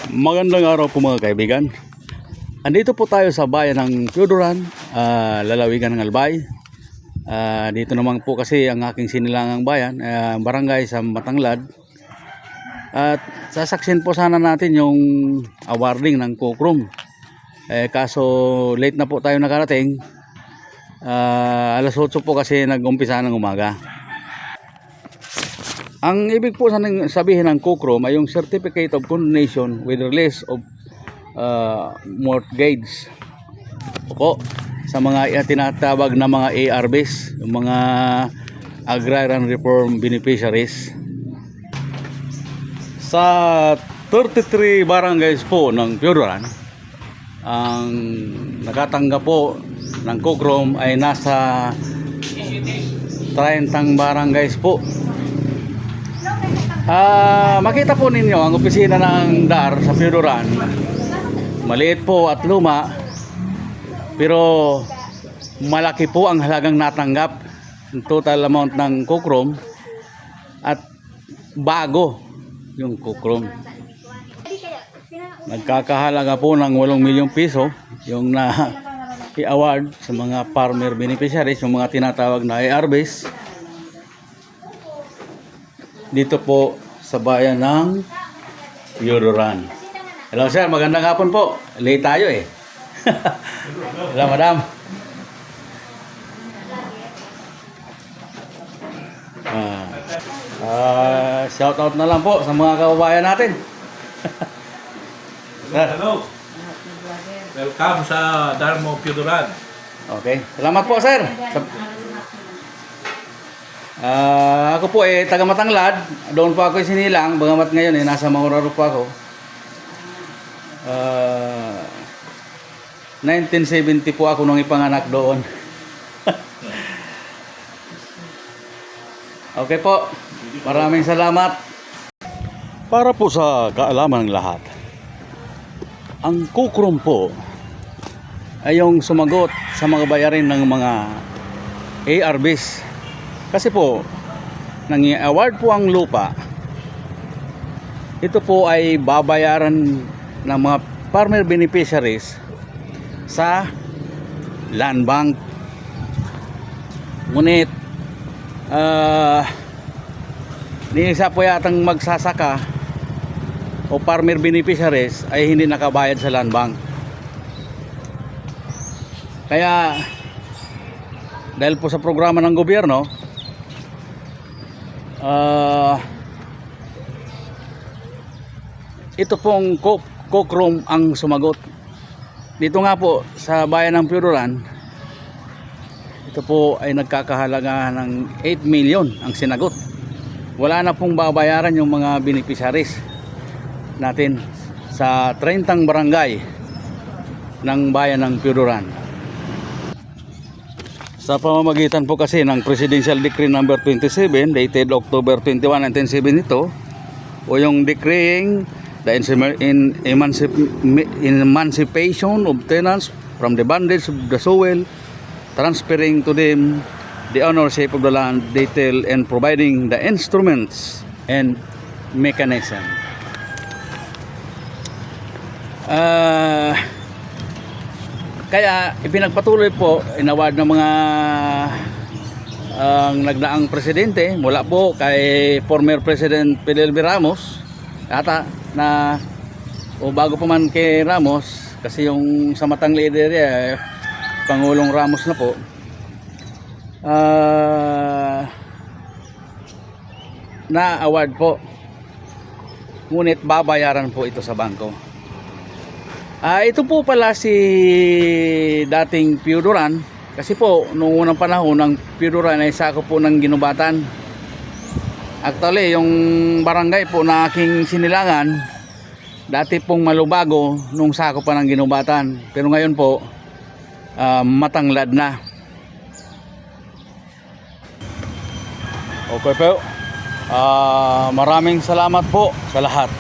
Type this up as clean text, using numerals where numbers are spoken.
Magandang araw po mga kaibigan. Andito po tayo sa bayan ng Piodoran, lalawigan ng Albay. Dito naman po kasi ang aking sinilangang bayan, barangay sa Matanglad. At sasaksin po sana natin yung awarding ng Kukrum. Kaso late na po tayo nakarating. Alas 8 po kasi nag-umpisa ng umaga. Ang ibig po sabihin ng Kukrum ay yung Certificate of Condonation with Release of Mortgage po sa mga tinatawag na mga ARBs, yung mga Agrarian Reform Beneficiaries. Sa 33 barangays po ng Piodoran, ang nakatanggap po ng Kukrum ay nasa 30 barangays po. Makita po ninyo ang opisina ng DAR sa Piodoran. Maliit po at luma, pero malaki po ang halagang natanggap, total amount ng Kukrum, at bago yung Kukrum. Nagkakahalaga po ng 8 milyong piso yung na-i-award sa mga farmer beneficiaries, yung mga tinatawag na ARBs. Dito po sa bayan ng Piodoran. Hello sir, magandang hapon po. Late tayo eh. Hello madam. Shout out na lang po sa mga kababayan natin. Hello. Welcome sa Darmo Piodoran. Okay, salamat po sir. Ako po taga Matanglad. Doon po ako sinilang, bagamat ngayon nasa Mahuraro po ako. 1970 po ako nung ipanganak doon. Okay po, maraming salamat. Para po sa kaalaman ng lahat, ang Kukrum po ay yung sumagot sa mga bayarin ng mga ARBs. Kasi po, nang i-award po ang lupa, ito po ay babayaran ng mga farmer beneficiaries sa land bank. Ngunit, ni isa po yatang magsasaka o farmer beneficiaries ay hindi nakabayad sa land bank. Kaya, dahil po sa programa ng gobyerno, ito pong Kukrum ang sumagot. Dito nga po sa bayan ng Piodoran, ito po ay nagkakahalaga ng 8 million ang sinagot. Wala na pong babayaran yung mga beneficiaries natin sa 30 barangay ng bayan ng Piodoran. Sa pamamagitan po kasi ng Presidential Decree number 27 dated October 21, 1972, o yung decreeing the emancipation of tenants from the bondage of the soil, transferring to them the ownership of the land, detail and providing the instruments and mechanism. Kaya ipinagpatuloy po, inaward ng mga ang nagdaang presidente mula po kay former President PLLB Ramos ata na, o bago pa man kay Ramos, kasi yung sa Matanglad area Pangulong Ramos na po, na award po, ngunit babayaran po ito sa bangko. Ito po pala si dating Piodoran, kasi po noong unang panahon ng Piodoran ay sakop po ng Ginubatan. Actually yung barangay po na aking sinilangan dati pong Malubago nung sakop pa ng Ginubatan, pero ngayon po Matanglad na. Okay po, maraming salamat po sa lahat.